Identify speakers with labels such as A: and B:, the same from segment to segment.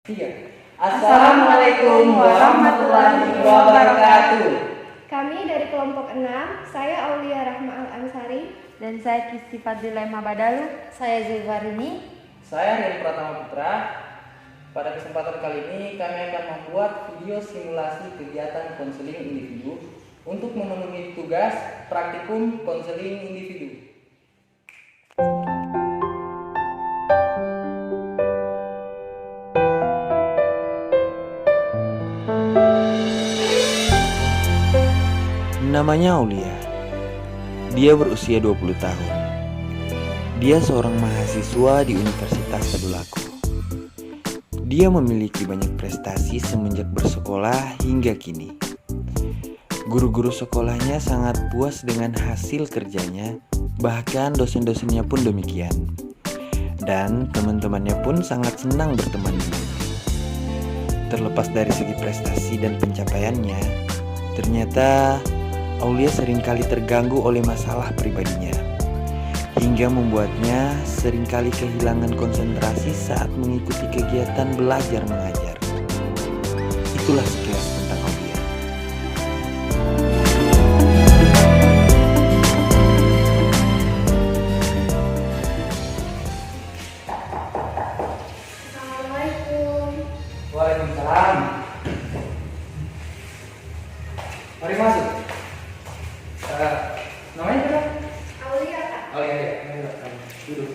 A: Tiga. Assalamualaikum warahmatullahi wabarakatuh.
B: Kami dari kelompok 6, saya Aulia Rahma Al-Ansari.
C: Dan saya Kisti Fadilema Badalu.
D: Saya Zulfarini.
A: Saya Rian Pratama Putra. Pada kesempatan kali ini kami akan membuat video simulasi kegiatan konseling individu untuk memenuhi tugas praktikum konseling individu.
E: Namanya Aulia. Dia berusia 20 tahun. Dia seorang mahasiswa di Universitas Tadulako. Dia memiliki banyak prestasi semenjak bersekolah hingga kini. Guru-guru sekolahnya sangat puas dengan hasil kerjanya, bahkan dosen-dosennya pun demikian. Dan teman-temannya pun sangat senang berteman dengannya. Terlepas dari segi prestasi dan pencapaiannya, ternyata Aulia seringkali terganggu oleh masalah pribadinya, hingga membuatnya seringkali kehilangan konsentrasi saat mengikuti kegiatan belajar mengajar. Itulah sekilas tentang Aulia.
B: Assalamualaikum.
A: Waalaikumsalam. Mari masuk. Namanya berapa?
B: Aulia, Kak.
A: Oh iya. Duduk.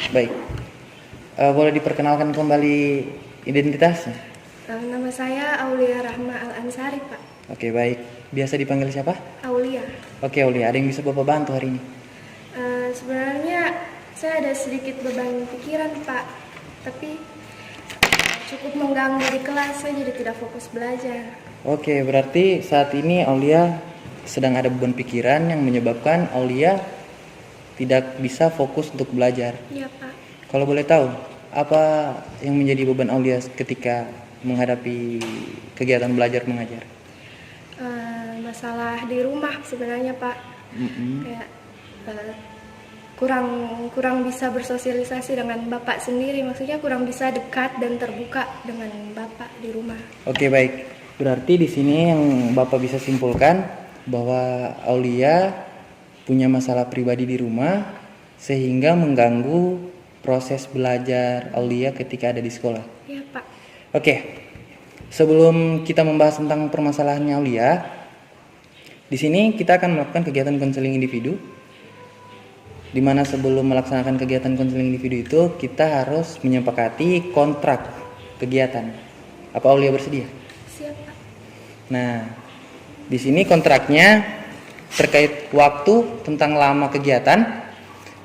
A: Baik. Boleh diperkenalkan kembali identitasnya?
B: Nama saya Aulia Rahma Al-Ansari, Pak.
A: Oke, baik. Biasa dipanggil siapa?
B: Aulia.
A: Oke, Aulia. Ada yang bisa Bapak bantu hari ini?
B: Sebenarnya saya ada sedikit beban pikiran, Pak. Tapi cukup mengganggu di kelas, saya jadi tidak fokus belajar.
A: Oke, berarti saat ini Aulia sedang ada beban pikiran yang menyebabkan Aulia tidak bisa fokus untuk belajar.
B: Iya, Pak.
A: Kalau boleh tahu, apa yang menjadi beban Aulia ketika menghadapi kegiatan belajar mengajar?
B: Masalah di rumah sebenarnya, Pak. Kayak kurang bisa bersosialisasi dengan bapak sendiri, maksudnya kurang bisa dekat dan terbuka dengan bapak di rumah.
A: Oke, baik. Berarti di sini yang Bapak bisa simpulkan bahwa Aulia punya masalah pribadi di rumah sehingga mengganggu proses belajar Aulia ketika ada di sekolah.
B: Iya, Pak.
A: Oke. Sebelum kita membahas tentang permasalahannya Aulia, di sini kita akan melakukan kegiatan konseling individu. Di mana sebelum melaksanakan kegiatan konseling individu itu kita harus menyepakati kontrak kegiatan. Apa Aulia bersedia?
B: Siap, Pak.
A: Nah, di sini kontraknya terkait waktu, tentang lama kegiatan,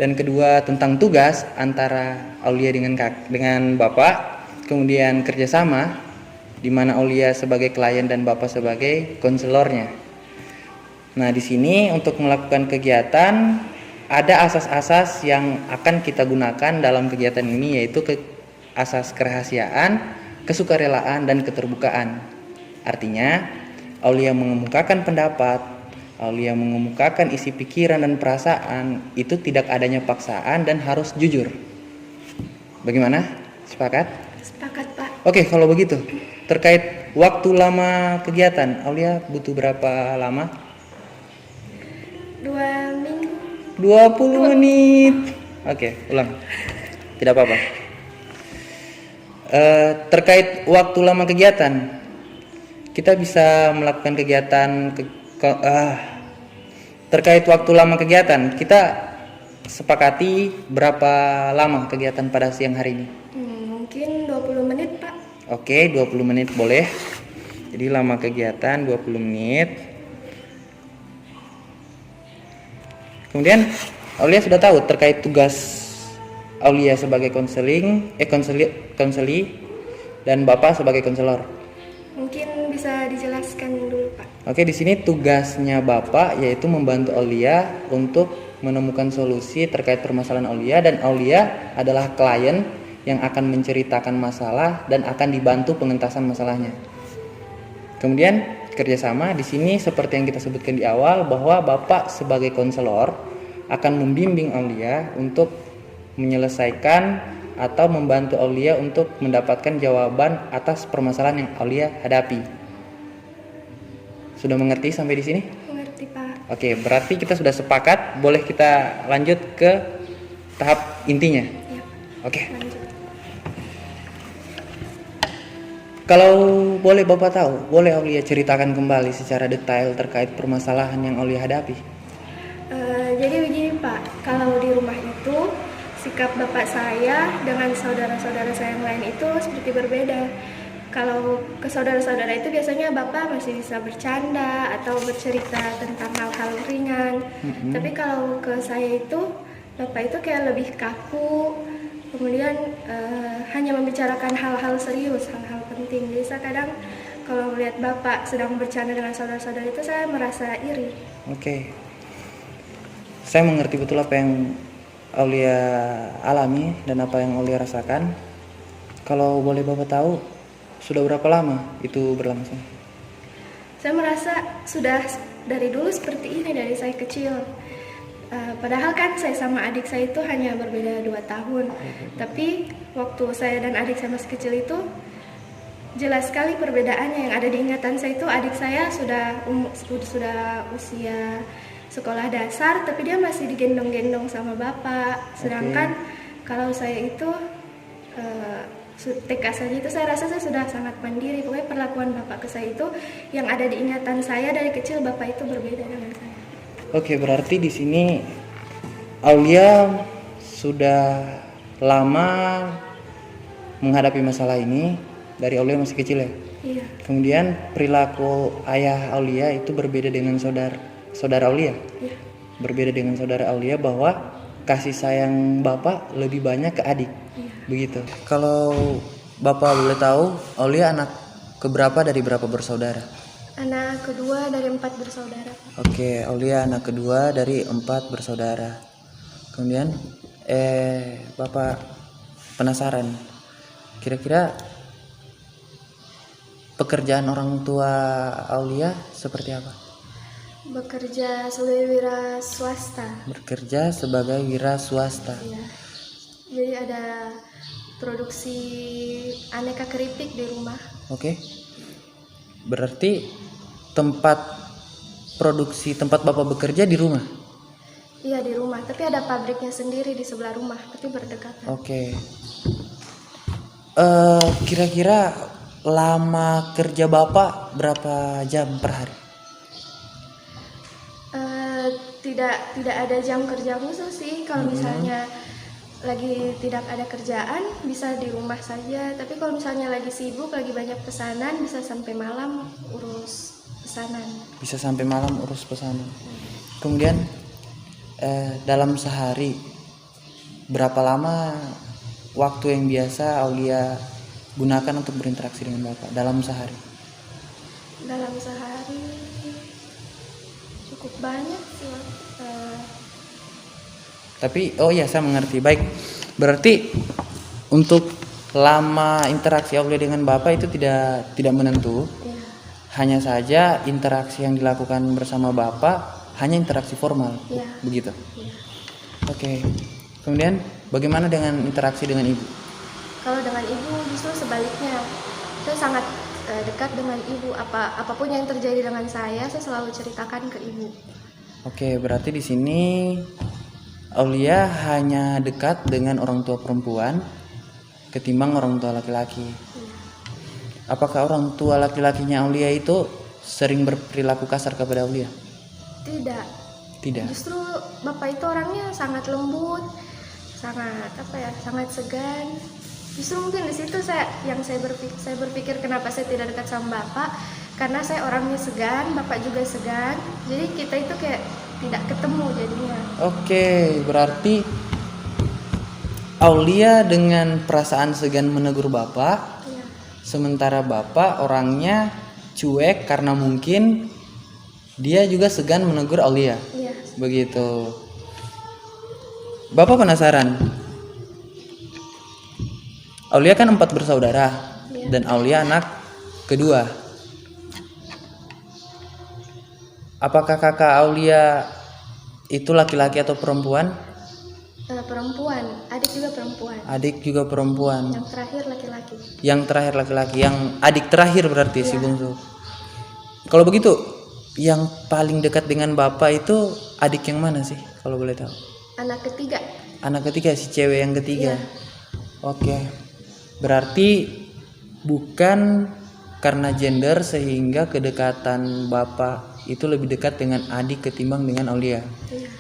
A: dan kedua tentang tugas antara Aulia dengan Bapak, kemudian kerjasama di mana Aulia sebagai klien dan Bapak sebagai konselornya. Nah, di sini untuk melakukan kegiatan ada asas-asas yang akan kita gunakan dalam kegiatan ini, yaitu asas kerahasiaan, kesukarelaan, dan keterbukaan. Artinya, Aulia mengemukakan pendapat, Aulia mengemukakan isi pikiran dan perasaan, itu tidak adanya paksaan dan harus jujur. Bagaimana? Sepakat?
B: Sepakat, Pak.
A: Oke, kalau begitu, terkait waktu lama kegiatan, Aulia butuh berapa lama?
B: 2 minggu.
A: 20 menit. Oke, ulang. Tidak apa-apa. Terkait waktu lama kegiatan, kita bisa melakukan kegiatan terkait waktu lama kegiatan, kita sepakati berapa lama kegiatan pada siang hari ini?
B: Mungkin 20 menit, Pak.
A: Oke, 20 menit boleh. Jadi lama kegiatan 20 menit. Kemudian Aulia sudah tahu terkait tugas Aulia sebagai konseli dan Bapak sebagai konselor.
B: Mungkin bisa dijelaskan dulu, Pak.
A: Oke, di sini tugasnya Bapak yaitu membantu Aulia untuk menemukan solusi terkait permasalahan Aulia, dan Aulia adalah klien yang akan menceritakan masalah dan akan dibantu pengentasan masalahnya. Kemudian kerjasama. Di sini seperti yang kita sebutkan di awal bahwa Bapak sebagai konselor akan membimbing Aulia untuk menyelesaikan atau membantu Aulia untuk mendapatkan jawaban atas permasalahan yang Aulia hadapi. Sudah mengerti sampai di sini?
B: Mengerti, Pak.
A: Oke, berarti kita sudah sepakat. Boleh kita lanjut ke tahap intinya?
B: Ya,
A: Oke.
B: lanjut.
A: Kalau boleh Bapak tahu, boleh Aulia ceritakan kembali secara detail terkait permasalahan yang Aulia hadapi?
B: Jadi begini Pak, kalau di rumah itu sikap bapak saya dengan saudara-saudara saya yang lain itu seperti berbeda. Kalau ke saudara-saudara itu biasanya bapak masih bisa bercanda atau bercerita tentang hal-hal ringan. Tapi kalau ke saya itu, bapak itu kayak lebih kaku, kemudian hanya membicarakan hal-hal serius, hal-hal penting. Jadi saya kadang kalau melihat bapak sedang bercanda dengan saudara-saudara itu saya merasa iri.
A: Oke. Saya mengerti betul apa yang Aulia alami dan apa yang Aulia rasakan. Kalau boleh Bapak tahu, sudah berapa lama itu berlangsung?
B: Saya merasa sudah dari dulu seperti ini, dari saya kecil. Padahal kan saya sama adik saya itu hanya berbeda 2 tahun. Tapi waktu saya dan adik saya masih kecil itu jelas sekali perbedaannya. Yang ada di ingatan saya itu adik saya sudah usia sekolah dasar, tapi dia masih digendong-gendong sama bapak. Sedangkan kalau saya itu TK saja itu saya rasa saya sudah sangat mandiri. Pokoknya perlakuan bapak ke saya itu yang ada di ingatan saya dari kecil, bapak itu berbeda dengan saya.
A: Oke, berarti di sini Aulia sudah lama menghadapi masalah ini dari Aulia masih kecil ya.
B: Iya.
A: Kemudian perilaku ayah Aulia itu berbeda dengan saudara Aulia.
B: Iya.
A: Berbeda dengan saudara Aulia bahwa kasih sayang bapak lebih banyak ke adik.
B: Iya.
A: Begitu. Kalau bapak boleh tahu, Aulia anak keberapa dari berapa bersaudara?
B: Anak kedua dari 4 bersaudara.
A: Oke, Aulia anak kedua dari 4 bersaudara. Kemudian bapak penasaran, kira-kira pekerjaan orang tua Aulia seperti apa?
B: Bekerja sebagai wira swasta.
A: Bekerja sebagai wira swasta.
B: Iya. Jadi ada produksi aneka keripik di rumah.
A: Oke. Berarti tempat bapak bekerja di rumah.
B: Iya, di rumah, tapi ada pabriknya sendiri di sebelah rumah, tapi berdekatan.
A: Oke. Kira-kira lama kerja bapak berapa jam per hari?
B: Tidak ada jam kerja khusus sih. Kalau misalnya lagi tidak ada kerjaan bisa di rumah saja, tapi kalau misalnya lagi sibuk, lagi banyak pesanan, bisa sampai malam urus pesanan.
A: Bisa sampai malam urus pesanan. Kemudian dalam sehari berapa lama waktu yang biasa Aulia gunakan untuk berinteraksi dengan bapak dalam sehari?
B: Dalam sehari cukup banyak sih.
A: Tapi saya mengerti. Baik, berarti untuk lama interaksi Aulia dengan bapak itu tidak menentu.
B: Ya.
A: Hanya saja interaksi yang dilakukan bersama bapak hanya interaksi formal.
B: Ya.
A: Begitu.
B: Ya.
A: Oke. Kemudian bagaimana dengan interaksi dengan ibu?
B: Kalau dengan ibu justru sebaliknya, saya sangat dekat dengan ibu. Apapun yang terjadi dengan saya selalu ceritakan ke ibu.
A: Oke, berarti di sini Aulia hanya dekat dengan orang tua perempuan ketimbang orang tua laki-laki. Apakah orang tua laki-lakinya Aulia itu sering berperilaku kasar kepada Aulia?
B: Tidak. Justru bapak itu orangnya sangat lembut, sangat segan. Justru mungkin di situ saya berpikir kenapa saya tidak dekat sama bapak, karena saya orangnya segan, bapak juga segan. Jadi kita itu kayak tidak ketemu jadinya. Oke,
A: berarti Aulia dengan perasaan segan menegur bapak,
B: iya.
A: Sementara bapak orangnya cuek karena mungkin dia juga segan menegur Aulia.
B: Iya.
A: Begitu. Bapak penasaran. Aulia kan 4 bersaudara,
B: iya.
A: Dan Aulia anak kedua. Apakah kakak Aulia itu laki-laki atau perempuan?
B: Perempuan, adik juga perempuan.
A: Adik juga perempuan.
B: Yang terakhir laki-laki.
A: Yang terakhir laki-laki, yang adik terakhir berarti si
B: Iya.
A: bungsu. Kalau begitu, yang paling dekat dengan bapak itu adik yang mana sih kalau boleh tahu?
B: Anak ketiga.
A: Anak ketiga, si cewek yang ketiga.
B: Iya.
A: Oke. Berarti bukan karena gender sehingga kedekatan bapak itu lebih dekat dengan adik ketimbang dengan Aulia.
B: Iya.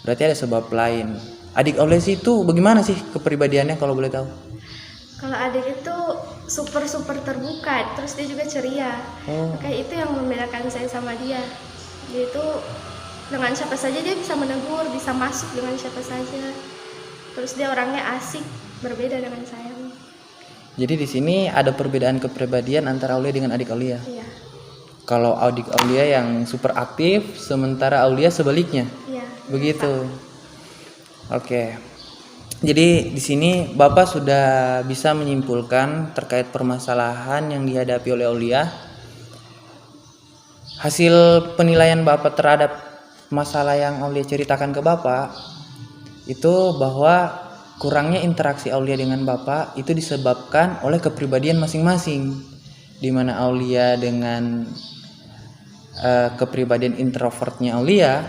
A: Berarti ada sebab lain. Adik Aulia itu bagaimana sih kepribadiannya kalau boleh tahu?
B: Kalau adik itu super terbuka, terus dia juga ceria.
A: Oh.
B: Kayak itu yang membedakan saya sama dia. Dia itu dengan siapa saja dia bisa menegur, bisa masuk dengan siapa saja. Terus dia orangnya asik, berbeda dengan saya.
A: Jadi di sini ada perbedaan kepribadian antara Aulia dengan adik Aulia.
B: Iya.
A: Kalau adik Aulia yang super aktif, sementara Aulia sebaliknya.
B: Iya.
A: Begitu. Oke. Jadi di sini Bapak sudah bisa menyimpulkan terkait permasalahan yang dihadapi oleh Aulia. Hasil penilaian Bapak terhadap masalah yang Aulia ceritakan ke Bapak itu bahwa kurangnya interaksi Aulia dengan Bapak itu disebabkan oleh kepribadian masing-masing, di mana Aulia dengan kepribadian introvertnya Aulia,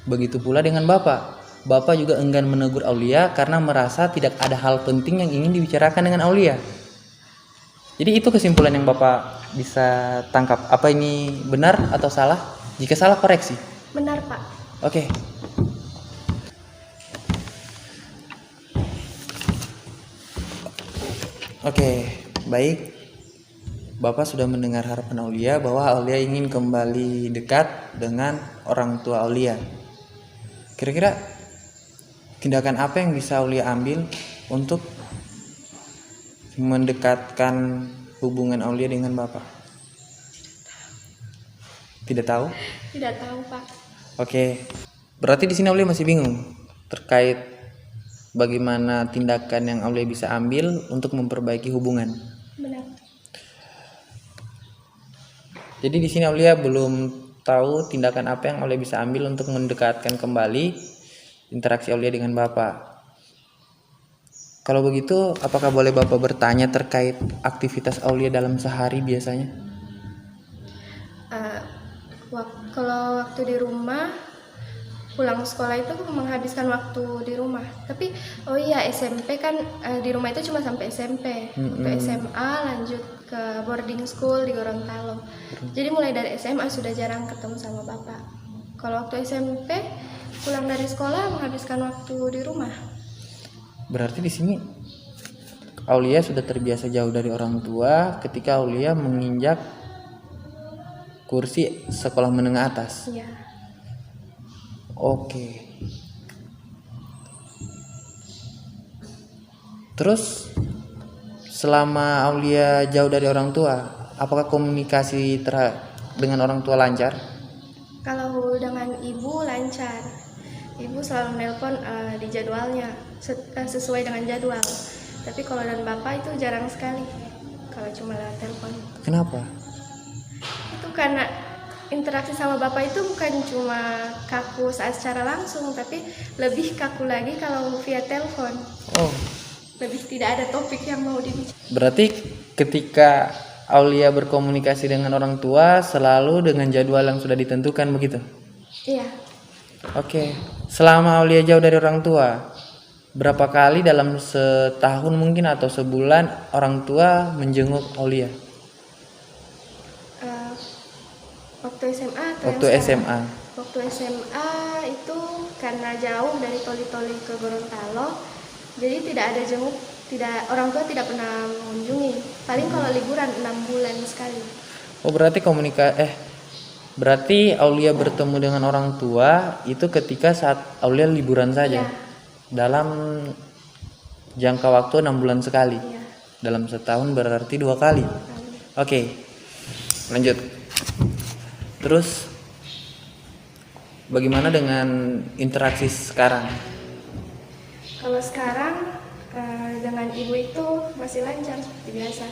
A: begitu pula dengan Bapak. Bapak juga enggan menegur Aulia karena merasa tidak ada hal penting yang ingin dibicarakan dengan Aulia. Jadi itu kesimpulan yang Bapak bisa tangkap. Apa ini benar atau salah? Jika salah koreksi.
B: Benar, Pak.
A: Oke. Oke, baik. Bapak sudah mendengar harapan Aulia bahwa Aulia ingin kembali dekat dengan orang tua Aulia. Kira-kira tindakan apa yang bisa Aulia ambil untuk mendekatkan hubungan Aulia dengan Bapak? Tidak tahu?
B: Tidak tahu, Pak.
A: Oke. Berarti di sini Aulia masih bingung terkait bagaimana tindakan yang Aulia bisa ambil untuk memperbaiki hubungan.
B: Benar.
A: Jadi di sini Aulia belum tahu tindakan apa yang Aulia bisa ambil untuk mendekatkan kembali interaksi Aulia dengan Bapak. Kalau begitu, apakah boleh Bapak bertanya terkait aktivitas Aulia dalam sehari biasanya?
B: Kalau waktu di rumah, pulang sekolah itu menghabiskan waktu di rumah. Tapi oh iya, SMP kan di rumah itu cuma sampai SMP. Untuk SMA lanjut ke boarding school di Gorontalo. Jadi mulai dari SMA sudah jarang ketemu sama Bapak. Kalau waktu SMP pulang dari sekolah menghabiskan waktu di rumah.
A: Berarti di sini Aulia sudah terbiasa jauh dari orang tua ketika Aulia menginjak kursi sekolah menengah atas.
B: Iya.
A: Oke. Terus selama Aulia jauh dari orang tua, apakah komunikasi dengan orang tua lancar?
B: Kalau dengan ibu lancar. Ibu selalu nelpon di jadwalnya sesuai dengan jadwal. Tapi kalau dengan bapak itu jarang sekali. Kalau cuma lewat telepon.
A: Kenapa?
B: Itu karena interaksi sama bapak itu bukan cuma kaku saat secara langsung, tapi lebih kaku lagi kalau via telepon.
A: Oh,
B: Lebih tidak ada topik yang mau dibicarakan.
A: berarti ketika Aulia berkomunikasi dengan orang tua selalu dengan jadwal yang sudah ditentukan begitu?
B: Iya.
A: Oke. Selama Aulia jauh dari orang tua, berapa kali dalam setahun mungkin atau sebulan orang tua menjenguk Aulia?
B: Waktu SMA atau
A: Waktu
B: yang sekarang?
A: SMA.
B: Waktu SMA itu karena jauh dari Toli-Toli ke Gorontalo, jadi tidak ada jenguk, orang tua tidak pernah mengunjungi. Paling kalau liburan 6 bulan sekali.
A: Oh, berarti Aulia bertemu dengan orang tua itu ketika saat Aulia liburan saja.
B: Iya.
A: Dalam jangka waktu 6 bulan sekali.
B: Iya.
A: Dalam setahun berarti 2 kali. Oke. Lanjut. Terus bagaimana dengan interaksi sekarang?
B: Kalau sekarang dengan ibu itu masih lancar seperti biasa.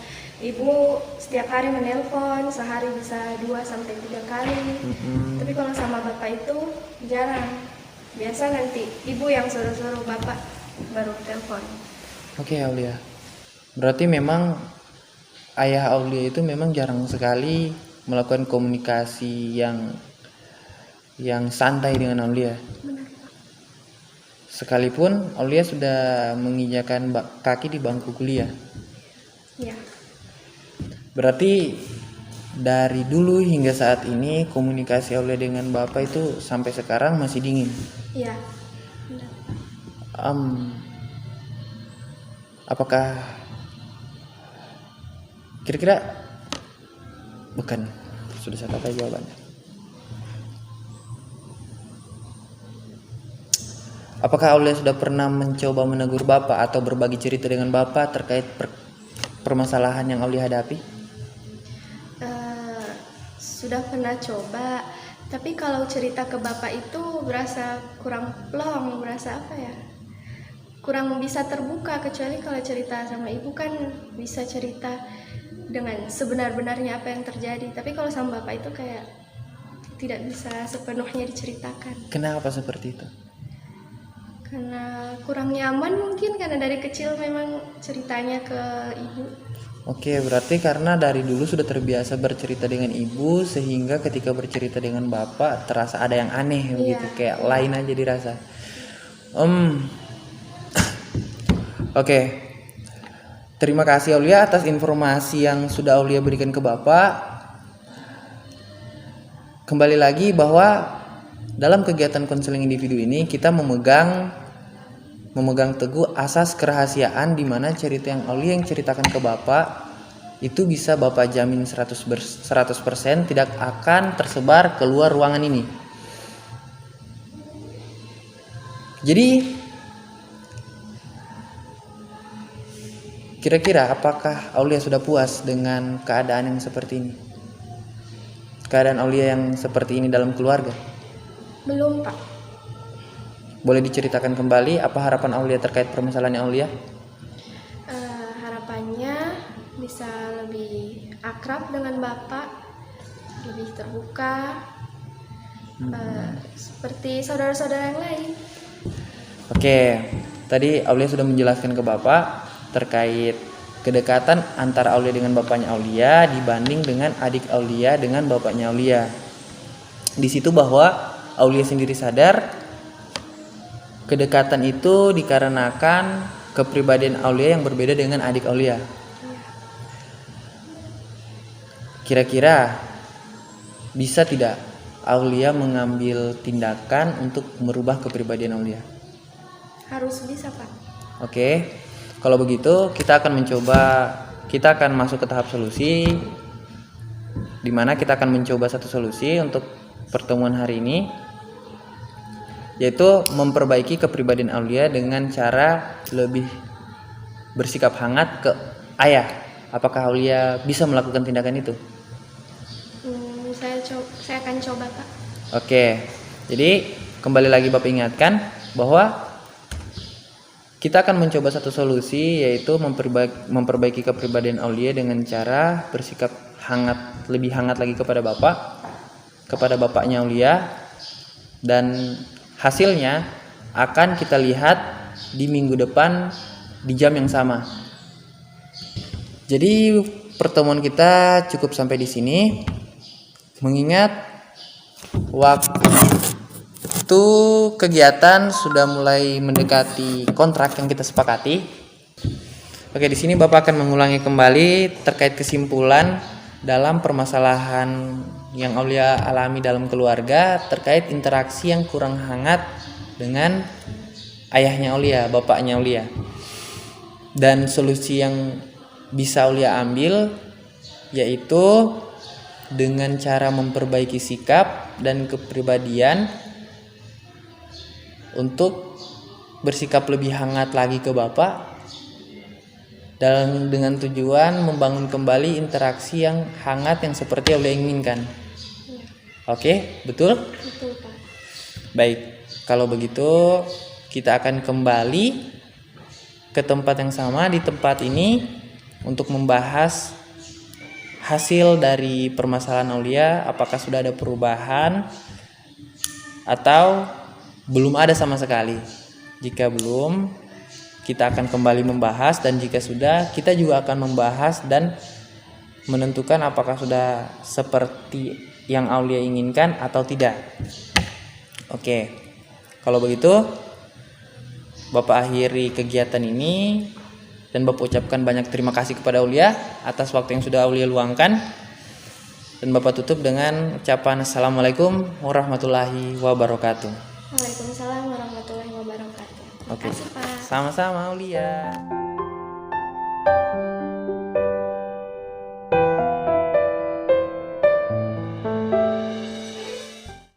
B: ibu setiap hari menelpon, sehari bisa 2 sampai 3 kali. Tapi kalau sama bapak itu jarang. Biasa nanti ibu yang suruh-suruh, bapak baru telepon.
A: Oke, Aulia. Berarti memang ayah Aulia itu memang jarang sekali melakukan komunikasi yang santai dengan Aulia.
B: Benar.
A: Sekalipun Aulia sudah menginjakan kaki di bangku kuliah.
B: Ya.
A: Berarti dari dulu hingga saat ini komunikasi Aulia dengan Bapak itu sampai sekarang masih dingin.
B: Iya. Benar.
A: Apakah kira-kira bukan, sudah saya kata jawabannya. Apakah Aulia sudah pernah mencoba menegur Bapak atau berbagi cerita dengan Bapak terkait permasalahan yang Aulia hadapi?
B: Sudah pernah coba, tapi kalau cerita ke bapak itu berasa kurang plong, berasa apa ya? Kurang bisa terbuka, kecuali kalau cerita sama ibu kan bisa cerita dengan sebenar-benarnya apa yang terjadi. Tapi kalau sama bapak itu kayak tidak bisa sepenuhnya diceritakan.
A: Kenapa seperti itu?
B: Karena kurang nyaman mungkin, karena dari kecil memang ceritanya ke ibu.
A: Oke, berarti karena dari dulu sudah terbiasa bercerita dengan ibu, sehingga ketika bercerita dengan bapak terasa ada yang aneh begitu, kayak lain aja dirasa. Oke. Terima kasih Aulia atas informasi yang sudah Aulia berikan ke bapak. Kembali lagi bahwa dalam kegiatan konseling individu ini kita memegang teguh asas kerahasiaan, di mana cerita yang Aulia yang ceritakan ke Bapak itu bisa Bapak jamin 100% tidak akan tersebar keluar ruangan ini. Jadi kira-kira apakah Aulia sudah puas dengan keadaan yang seperti ini? Keadaan Aulia yang seperti ini dalam keluarga?
B: Belum, Pak.
A: Boleh diceritakan kembali apa harapan Aulia terkait permasalahan Aulia?
B: Harapannya bisa lebih akrab dengan Bapak, lebih terbuka, seperti saudara-saudara yang lain.
A: Oke, tadi Aulia sudah menjelaskan ke Bapak terkait kedekatan antara Aulia dengan bapaknya Aulia dibanding dengan adik Aulia dengan bapaknya Aulia. Di situ bahwa Aulia sendiri sadar kedekatan itu dikarenakan kepribadian Aulia yang berbeda dengan adik Aulia. Kira-kira bisa tidak Aulia mengambil tindakan untuk merubah kepribadian Aulia?
B: Harus bisa, Pak.
A: Oke, kalau begitu kita akan masuk ke tahap solusi, di mana kita akan mencoba satu solusi untuk pertemuan hari ini, yaitu memperbaiki kepribadian Aulia dengan cara lebih bersikap hangat ke ayah. Apakah Aulia bisa melakukan tindakan itu?
B: Saya akan coba, Pak.
A: Oke, jadi kembali lagi Bapak ingatkan bahwa kita akan mencoba satu solusi, yaitu memperbaiki kepribadian Aulia dengan cara bersikap hangat, lebih hangat lagi kepada bapaknya Aulia, dan hasilnya akan kita lihat di minggu depan di jam yang sama. Jadi pertemuan kita cukup sampai di sini. Mengingat waktu kegiatan sudah mulai mendekati kontrak yang kita sepakati. Oke, di sini Bapak akan mengulangi kembali terkait kesimpulan dalam permasalahan yang Aulia alami dalam keluarga terkait interaksi yang kurang hangat dengan ayahnya Aulia, bapaknya Aulia. Dan solusi yang bisa Aulia ambil yaitu dengan cara memperbaiki sikap dan kepribadian untuk bersikap lebih hangat lagi ke Bapak, dan dengan tujuan membangun kembali interaksi yang hangat yang seperti Aulia inginkan. Oke, betul?
B: Betul, Pak.
A: Baik, kalau begitu kita akan kembali ke tempat yang sama di tempat ini untuk membahas hasil dari permasalahan Aulia, apakah sudah ada perubahan atau belum ada sama sekali. Jika belum, kita akan kembali membahas, dan jika sudah, kita juga akan membahas dan menentukan apakah sudah seperti yang Aulia inginkan atau tidak. Oke, kalau begitu Bapak akhiri kegiatan ini dan Bapak ucapkan banyak terima kasih kepada Aulia atas waktu yang sudah Aulia luangkan. Dan Bapak tutup dengan ucapan Assalamualaikum warahmatullahi wabarakatuh.
B: Waalaikumsalam warahmatullahi wabarakatuh.
A: Oke,
B: Terima kasih, Pak.
A: sama-sama Aulia.